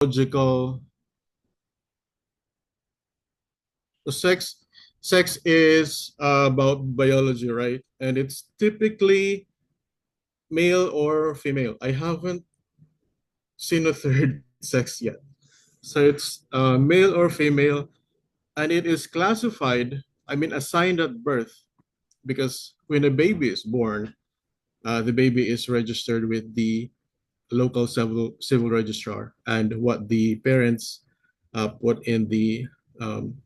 biological sex is about biology, right? And it's typically male or female. I haven't seen a third sex yet. So it's male or female, and it is classified, I mean, assigned at birth, because when a baby is born, the baby is registered with the local civil registrar, and what the parents put in the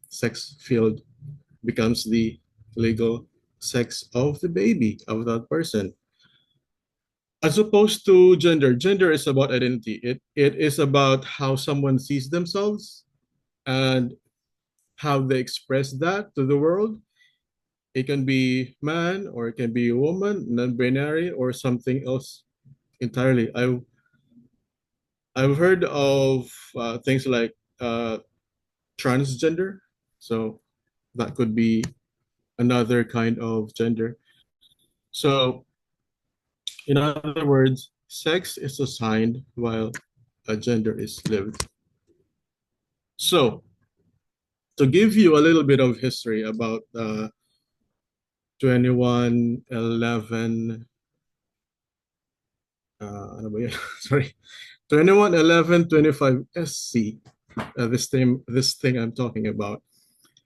sex field becomes the legal sex of the baby of that person. As opposed to gender, gender is about identity. It is about how someone sees themselves and how they express that to the world. It can be man or it can be a woman, non-binary, or something else entirely. I've heard of things like transgender, so that could be another kind of gender. So, in other words, sex is assigned while a gender is lived. So, to give you a little bit of history about 2111, ano ba yun? Sorry, 211125 SC, this thing I'm talking about.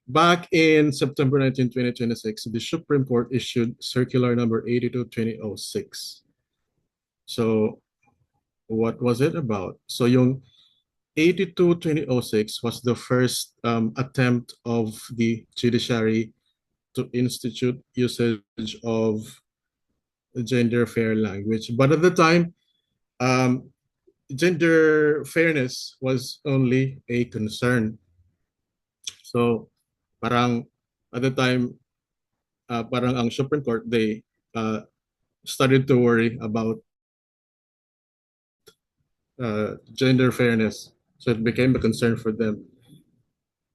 Back in September 19, 2026, the Supreme Court issued Circular Number 82-2006. So, what was it about? So, yung 82-2006 was the first attempt of the judiciary to institute usage of gender fair language. But at the time, um, gender fairness was only a concern. So, parang at the time, parang ang Supreme Court, they started to worry about gender fairness. So it became a concern for them.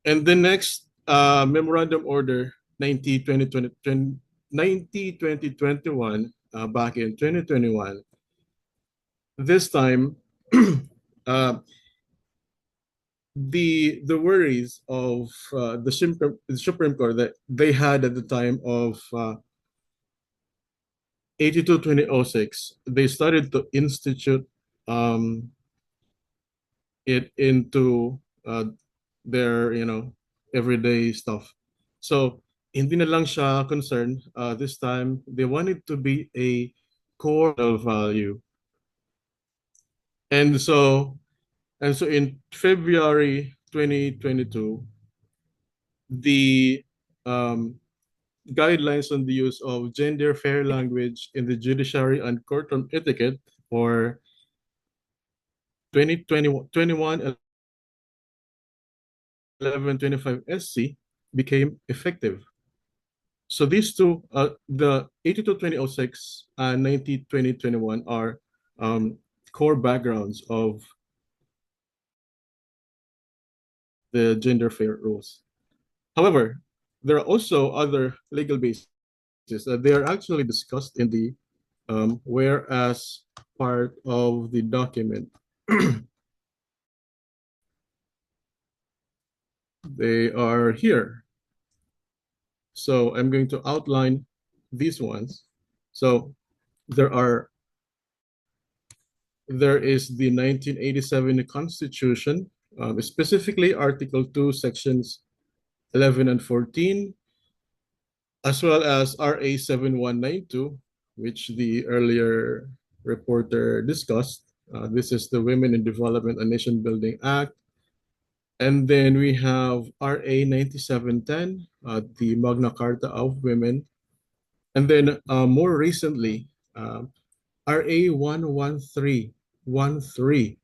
And the next Memorandum Order 90-2021, back in 2021, this time, uh, the worries of the Supreme Court that they had at the time of 82-2006, they started to institute it into their everyday stuff. So hindi na lang siya concern. This time they want it to be a core value, and so in February 2022, the guidelines on the use of gender fair language in the judiciary and courtroom etiquette, or 2021 1125 SC, became effective. So these two, the 82-2006 and 90-2021, are core backgrounds of the gender fair rules. However, there are also other legal bases. They are actually discussed in the whereas part of the document. They are here. So I'm going to outline these ones. So there is the 1987 Constitution, specifically Article 2, Sections 11 and 14, as well as RA 7192, which the earlier reporter discussed. This is the Women in Development and Nation Building Act. And then we have RA 9710, the Magna Carta of Women. And then more recently, RA 11313,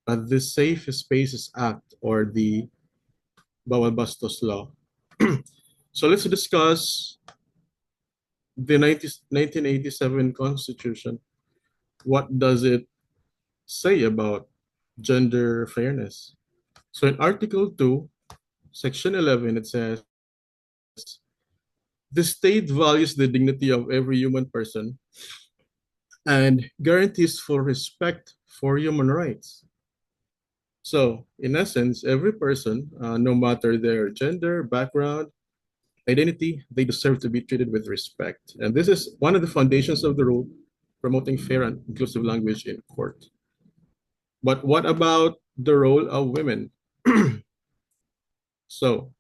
the Safe Spaces Act, or the Bawal Bastos Law. So let's discuss the 1987 Constitution. What does it say about gender fairness? So in Article 2, Section 11, it says, the state values the dignity of every human person and guarantees full respect for human rights. So, in essence, every person, no matter their gender, background, identity, they deserve to be treated with respect. And this is one of the foundations of the rule promoting fair and inclusive language in court. But what about the role of women? So,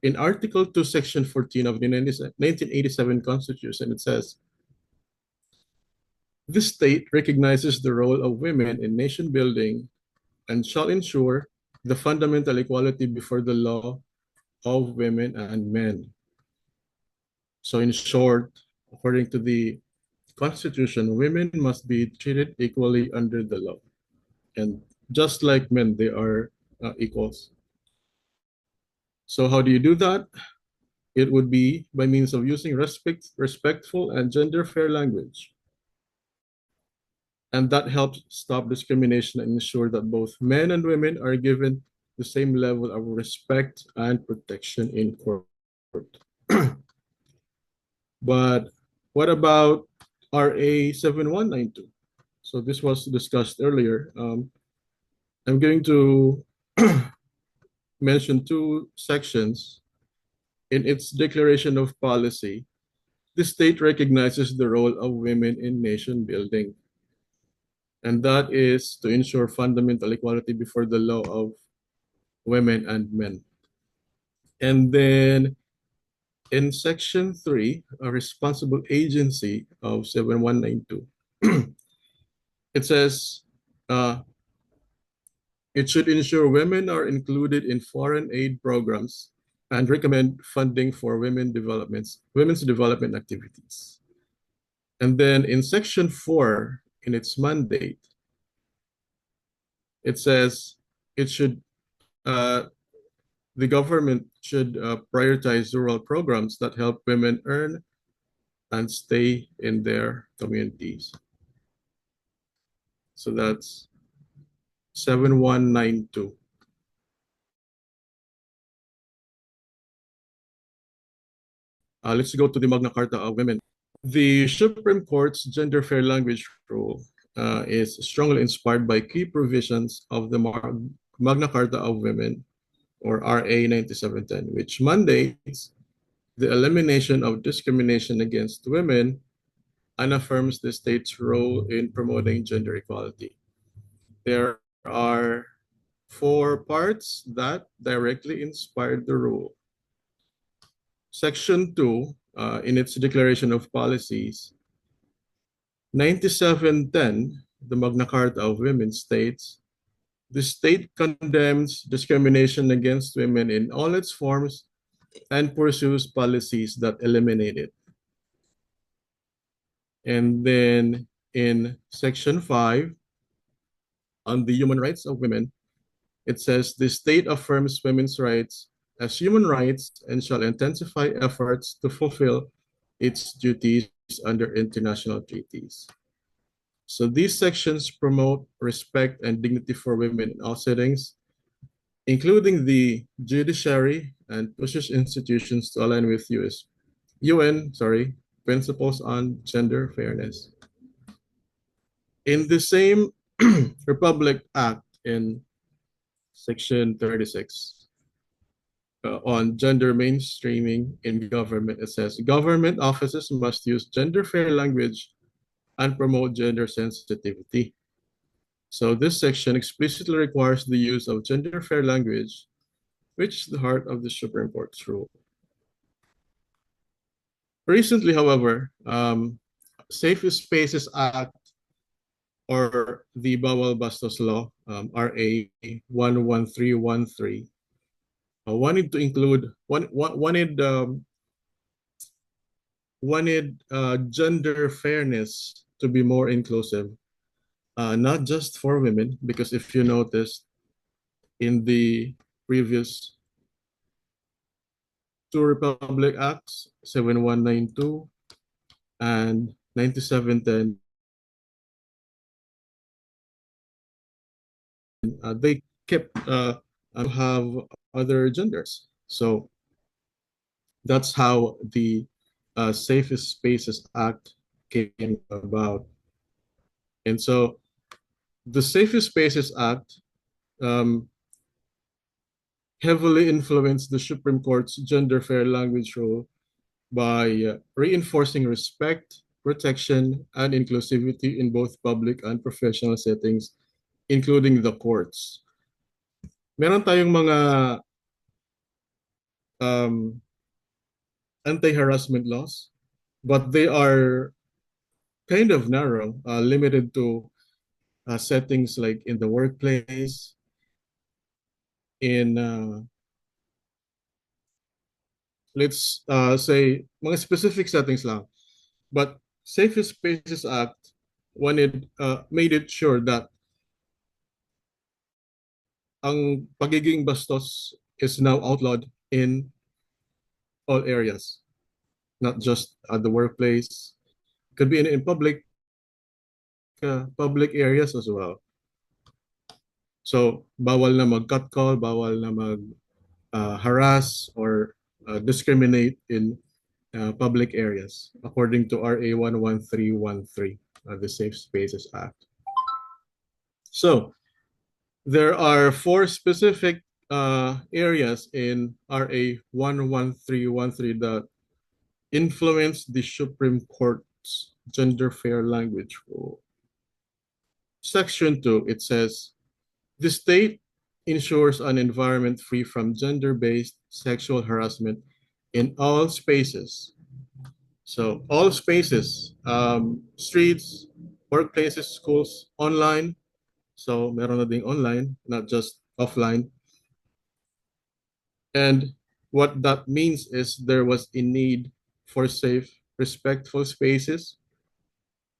in Article 2, Section 14 of the 1987 Constitution, it says, this state recognizes the role of women in nation building and shall ensure the fundamental equality before the law of women and men. So, in short, according to the Constitution, women must be treated equally under the law. And just like men, they are equals. So, how do you do that? It would be by means of using respectful, and gender fair language. And that helps stop discrimination and ensure that both men and women are given the same level of respect and protection in court. But what about RA 7192? So this was discussed earlier. I'm going to mention two sections. In its declaration of policy, the state recognizes the role of women in nation building, and that is to ensure fundamental equality before the law of women and men. And then in Section 3, a responsible agency of 7192, it says uh, it should ensure women are included in foreign aid programs and recommend funding for women's development activities. And then in Section 4, in its mandate, it says it should the government should prioritize rural programs that help women earn and stay in their communities. So that's 7192. Let's go to the Magna Carta of Women. The Supreme Court's gender fair language rule is strongly inspired by key provisions of the Magna Carta of Women, or RA 9710, which mandates the elimination of discrimination against women and affirms the state's role in promoting gender equality. There are four parts that directly inspired the rule. Section 2, in its Declaration of Policies, 9710, the Magna Carta of Women states, the state condemns discrimination against women in all its forms and pursues policies that eliminate it. And then in Section 5, on the human rights of women, it says the state affirms women's rights as human rights and shall intensify efforts to fulfill its duties under international treaties. So these sections promote respect and dignity for women in all settings, including the judiciary, and pushes institutions to align with UN principles on gender fairness. In the same Republic Act in Section 36 on gender mainstreaming in government, it says government offices must use gender fair language and promote gender sensitivity. So this section explicitly requires the use of gender fair language, which is the heart of the Supreme Court's rule. Recently, however, Safe Spaces Act, or the Bawal Bastos Law, RA 11313, wanted to include wanted gender fairness to be more inclusive, not just for women, because if you noticed in the previous two Republic Acts, 7192 and 9710, they kept have other genders. So that's how the Safest Spaces Act came about. And so the Safest Spaces Act heavily influenced the Supreme Court's gender fair language rule by reinforcing respect, protection, and inclusivity in both public and professional settings, including the courts. Meron tayong mga um, anti-harassment laws, but they are kind of narrow, limited to settings like in the workplace, in let's say mga specific settings lang. But Safe Spaces Act when it made it sure that ang pagiging bastos is now outlawed in all areas, not just at the workplace. Could be in public areas as well. So bawal na mag-cut call, bawal na mag harass or discriminate in public areas, according to RA 11313, the Safe Spaces Act. So there are four specific areas in RA 11313 that influence the Supreme Court's gender fair language rule. Section 2, it says, the state ensures an environment free from gender-based sexual harassment in all spaces. So all spaces, streets, workplaces, schools, online. So meron na ding online, not just offline. And what that means is there was a need for safe, respectful spaces,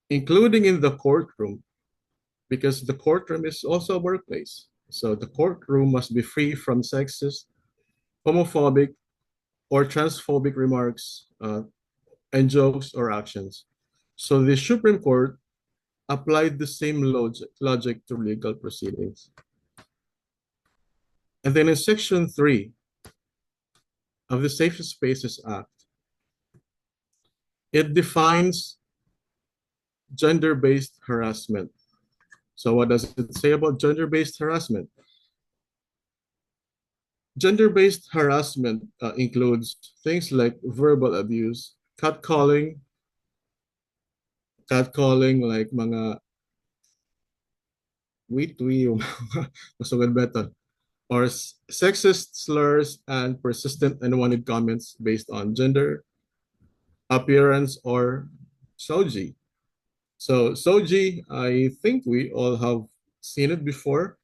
including in the courtroom, because the courtroom is also a workplace. So the courtroom must be free from sexist, homophobic, or transphobic remarks and jokes or actions. So the Supreme Court applied the same logic to legal proceedings. And then in Section 3 of the Safe Spaces Act, it defines gender-based harassment. So what does it say about gender-based harassment? Gender-based harassment includes things like verbal abuse, catcalling like mga witwi, masugad better, or sexist slurs and persistent unwanted comments based on gender, appearance, or soji. So soji, I think we all have seen it before.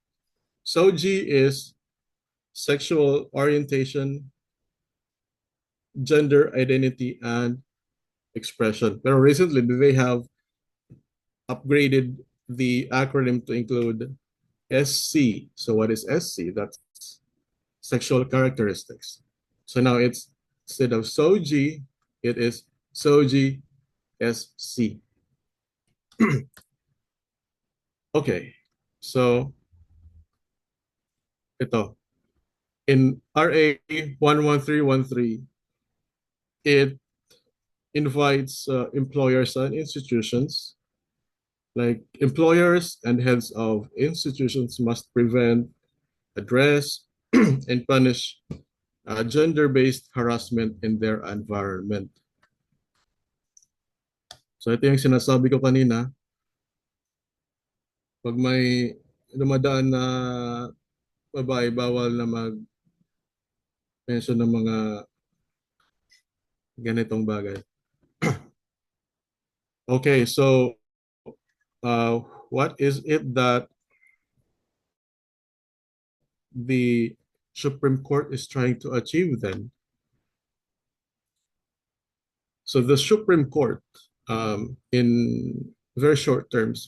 Soji is sexual orientation, gender identity, and expression. But recently, they have upgraded the acronym to include SC. So what is SC? That's sexual characteristics. So now it's instead of SOGI, it is SOGI SC. Okay, so ito. In RA 11313, it invites employers and institutions, like employers and heads of institutions must prevent, address, and punish gender-based harassment in their environment. So ito yung sinasabi ko kanina, pag may dumadaan na babae, bawal na mag-mention ng mga ganitong bagay. Okay, so what is it that the Supreme Court is trying to achieve then? So the Supreme Court, in very short terms,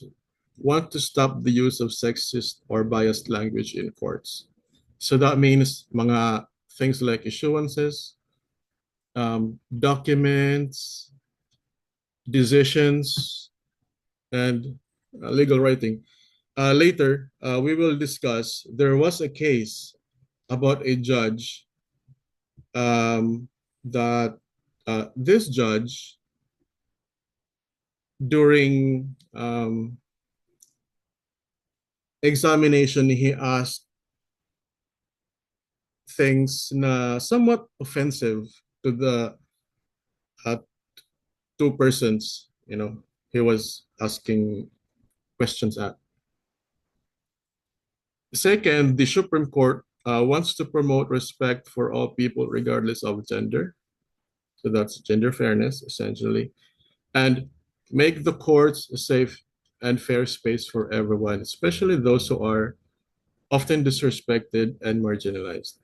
want to stop the use of sexist or biased language in courts. So that means mga things like issuances, documents, decisions, and legal writing. Later, we will discuss, there was a case about a judge that this judge, during examination, he asked things na somewhat offensive to the uh, two persons, he was asking questions at. Second, the Supreme Court wants to promote respect for all people regardless of gender. So that's gender fairness, essentially, and make the courts a safe and fair space for everyone, especially those who are often disrespected and marginalized.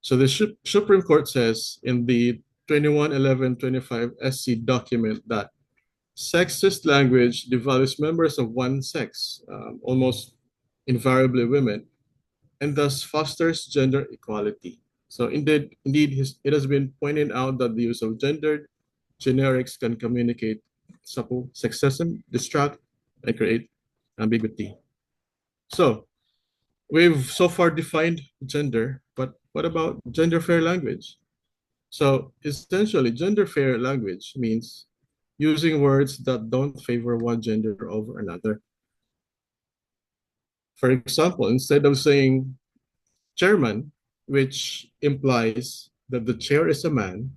So the Supreme Court says in the 2111-25 SC document that sexist language devalues members of one sex, almost invariably women, and thus fosters gender equality. So indeed, it has been pointed out that the use of gendered generics can communicate subtle sexism, distract, and create ambiguity. So we've so far defined gender, but what about gender fair language? So essentially, gender fair language means using words that don't favor one gender over another. For example, instead of saying chairman, which implies that the chair is a man,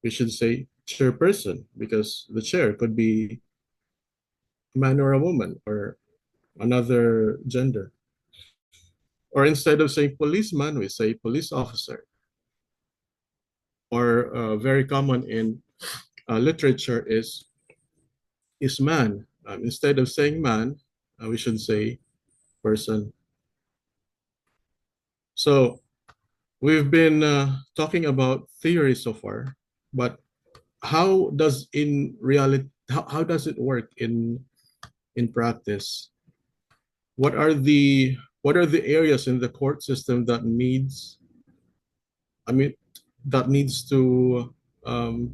we should say chairperson because the chair could be a man or a woman or another gender. Or instead of saying policeman, we say police officer. Or very common in literature is man. Instead of saying man, we should say person. So we've been talking about theory so far, but how does in reality how does it work in practice? What are the areas in the court system that I mean needs to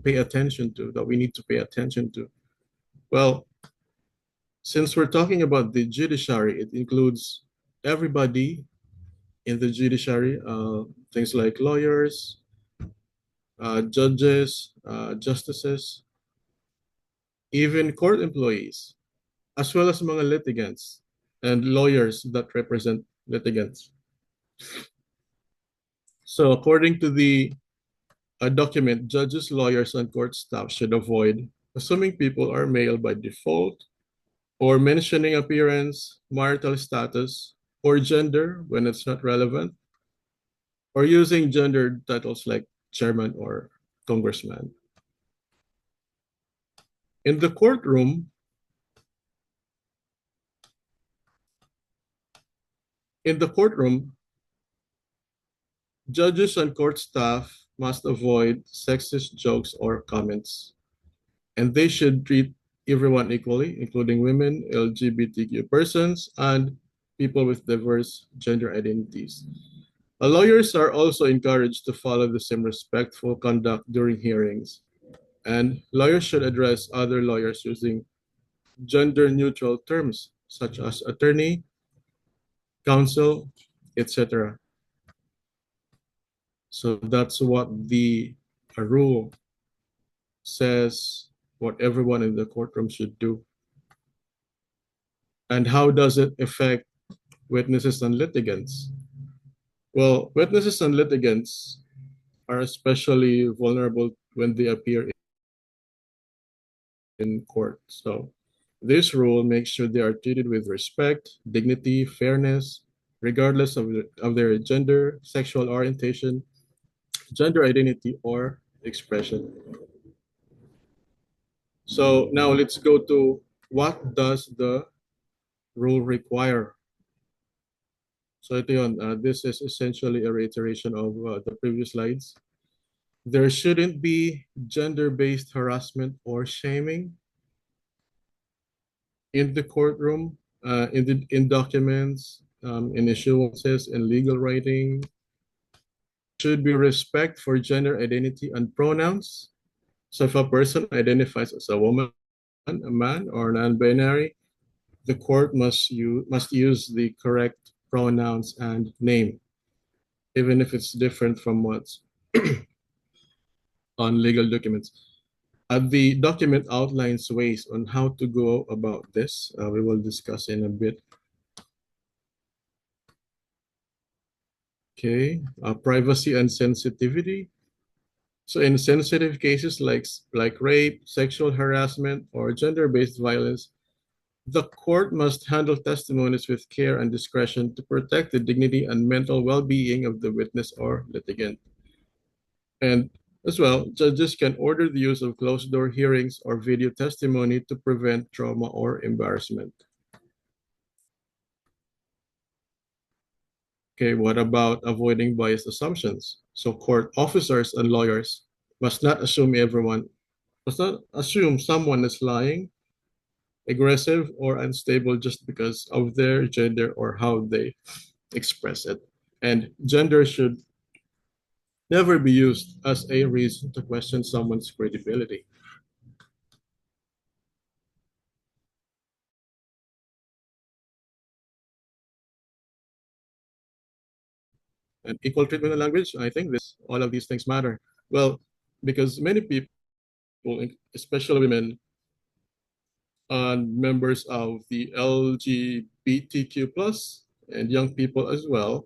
pay attention to that we need to pay attention to? Well, since we're talking about the judiciary, it includes everybody in the judiciary, things like lawyers, judges, justices, even court employees, as well as mga litigants and lawyers that represent litigants. So according to the document, judges, lawyers, and court staff should avoid assuming people are male by default or mentioning appearance, marital status, or gender when it's not relevant, or using gendered titles like chairman or congressman. In the courtroom, in the courtroom, judges and court staff must avoid sexist jokes or comments, and they should treat everyone equally, including women, LGBTQ persons, and people with diverse gender identities. Lawyers are also encouraged to follow the same respectful conduct during hearings, and lawyers should address other lawyers using gender-neutral terms such as attorney, counsel, etc. So that's what the rule says what everyone in the courtroom should do. And how does it affect witnesses and litigants? Well, witnesses and litigants are especially vulnerable when they appear in court. So this rule makes sure they are treated with respect, dignity, fairness, regardless of their gender, sexual orientation, gender identity, or expression. So now let's go to what does the rule require. So ito yun, this is essentially a reiteration of the previous slides. There shouldn't be gender-based harassment or shaming in the courtroom, in documents, in issuances, in legal writing. Should be respect for gender identity and pronouns. So if a person identifies as a woman, a man, or non-binary, the court must use the correct pronouns and name, even if it's different from what's on legal documents. The document outlines ways on how to go about this. We will discuss in a bit. Okay, privacy and sensitivity. So in sensitive cases like rape, sexual harassment, or gender-based violence, the court must handle testimonies with care and discretion to protect the dignity and mental well-being of the witness or litigant. And as well, judges can order the use of closed-door hearings or video testimony to prevent trauma or embarrassment. Okay, what about avoiding biased assumptions? So court officers and lawyers must not assume someone is lying, aggressive, or unstable just because of their gender or how they express it. And gender should never be used as a reason to question someone's credibility. And equal treatment in language, I think all of these things matter. Well, because many people, especially women and members of the LGBTQ plus and young people as well,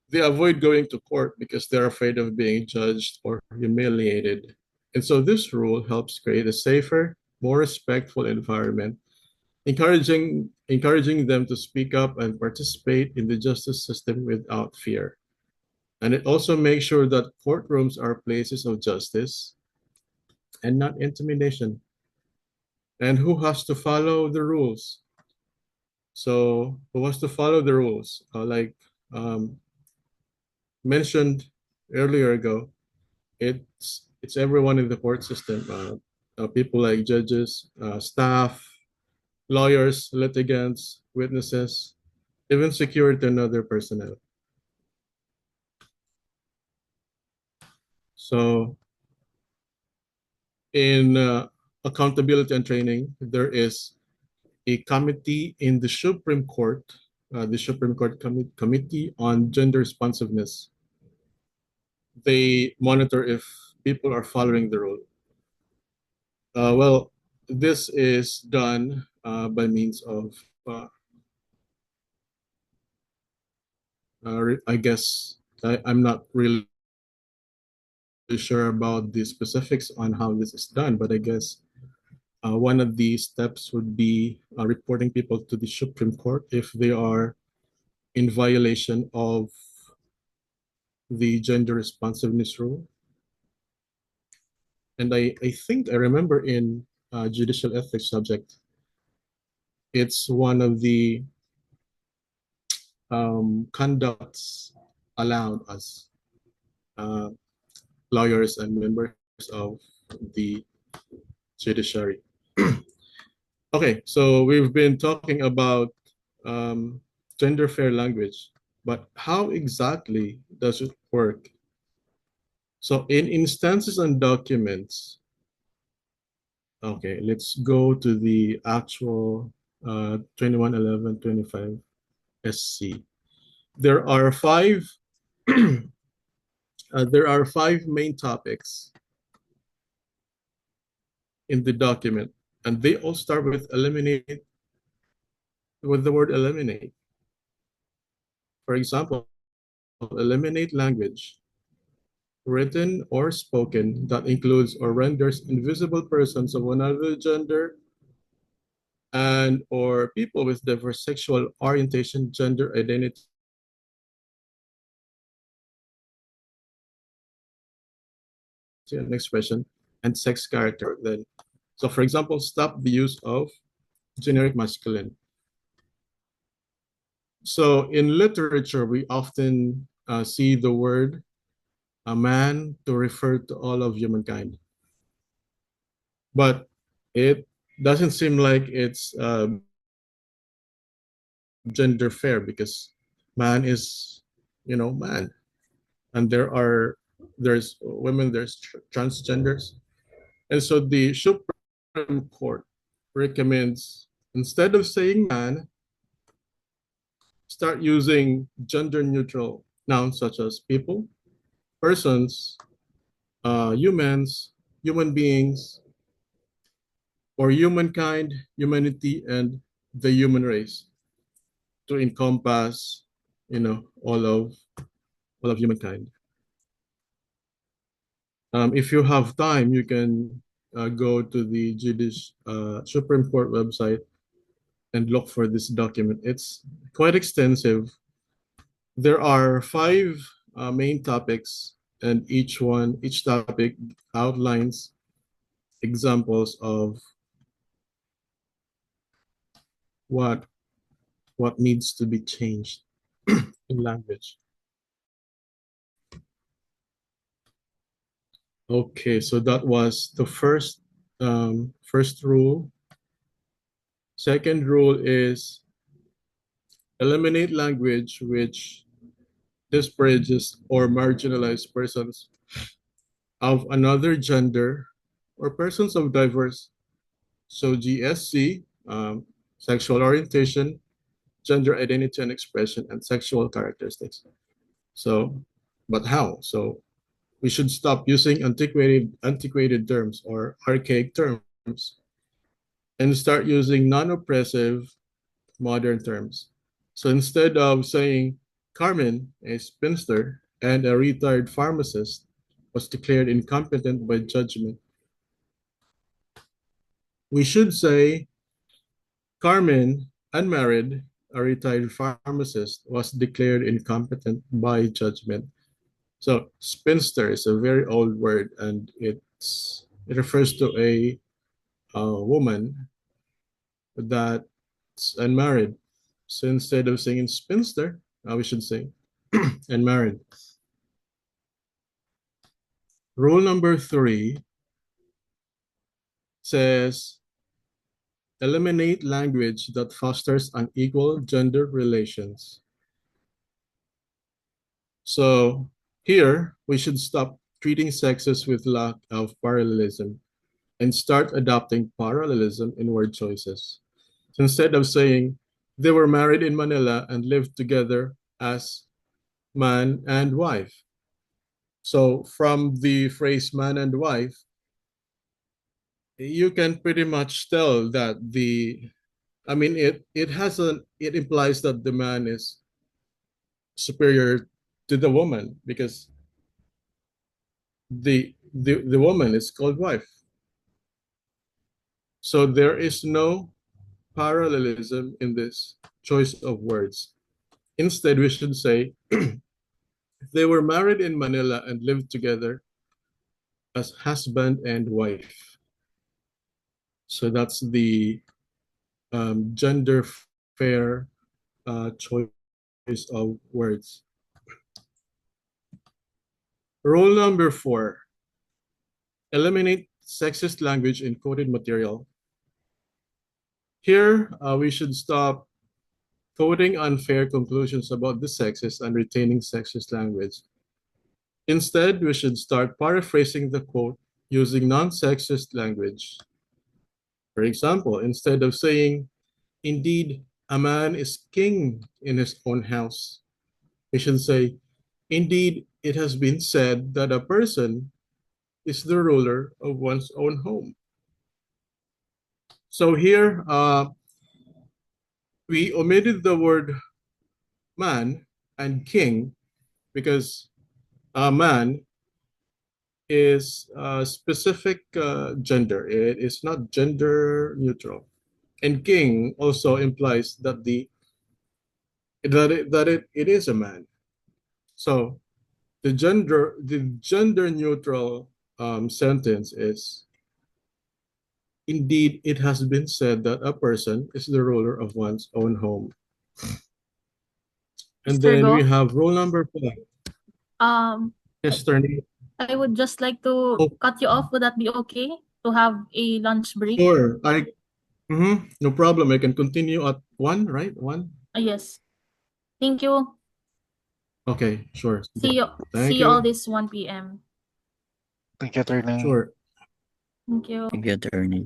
they avoid going to court because they're afraid of being judged or humiliated. And so this rule helps create a safer, more respectful environment, encouraging them to speak up and participate in the justice system without fear. And it also makes sure that courtrooms are places of justice and not intimidation. And who has to follow the rules? So, who has to follow the rules? Like um, mentioned earlier ago, it's everyone in the court system. People like judges, staff, lawyers, litigants, witnesses, even security and other personnel. So, in accountability and training, there is a committee in the Supreme Court Committee on Gender Responsiveness. They monitor if people are following the rule. Well, this is done by means of, I guess, I'm not really sure about the specifics on how this is done, but I guess one of the steps would be reporting people to the Supreme Court if they are in violation of the gender responsiveness rule. And I think I remember in judicial ethics subject, it's one of the conducts allowed as uh, lawyers and members of the judiciary. Okay, so we've been talking about um, gender fair language, but how exactly does it work? So in instances and documents, okay, let's go to the actual 211125 SC. There are five there are five main topics in the document, and they all start with the word eliminate. For example, eliminate language, written or spoken, that includes or renders invisible persons of another gender and or people with diverse sexual orientation, gender identity, and expression, and sex character. Then, so for example, stop the use of generic masculine. So in literature, we often see the word a man to refer to all of humankind, but it doesn't seem like it's gender fair because man is, man, and there's women, there's transgenders, and so the Supreme Court recommends instead of saying man, start using gender neutral nouns such as people, persons, humans, human beings, or humankind, humanity, and the human race to encompass, all of humankind. If you have time, you can go to the Supreme Court website and look for this document. It's quite extensive. There are five main topics, and each topic outlines examples of what needs to be changed in language. Okay, so that was the first rule. Second rule is eliminate language which disparages or marginalizes persons of another gender or persons of diverse. So GSC, sexual orientation, gender identity and expression, and sexual characteristics. So, but how? So we should stop using antiquated terms or archaic terms and start using non-oppressive modern terms. So instead of saying Carmen, a spinster, and a retired pharmacist was declared incompetent by judgment, we should say Carmen, unmarried, a retired pharmacist, was declared incompetent by judgment. So spinster is a very old word, and it refers to a woman that's unmarried. So instead of saying spinster, we should say unmarried. Rule number 3 says eliminate language that fosters unequal gender relations. So here, we should stop treating sexes with lack of parallelism and start adopting parallelism in word choices. So instead of saying they were married in Manila and lived together as man and wife. So from the phrase man and wife, you can pretty much tell that it implies that the man is superior to the woman because the woman is called wife. So there is no parallelism in this choice of words. Instead, we should say they were married in Manila and lived together as husband and wife. So that's the gender fair choice of words. Rule number 4, eliminate sexist language in coded material. Here, we should stop quoting unfair conclusions about the sexes and retaining sexist language. Instead, we should start paraphrasing the quote using non-sexist language. For example, instead of saying, indeed, a man is king in his own house, we should say, indeed, it has been said that a person is the ruler of one's own home. So here, we omitted the word man and king because man is a specific gender. It is not gender neutral. And king also implies that it is a man. So the gender neutral sentence is, indeed, it has been said that a person is the ruler of one's own home. And Mr. then Go, we have rule number 5. Yes, Tony. I would just like to Oh, cut you off. Would that be okay to have a lunch break? sure. No problem. I can continue at 1, right? 1. Yes. Thank you. Okay, sure. See you. Thank See you all you. this 1 p.m. Thank you, attorney. Sure. Thank you. Thank you, attorney.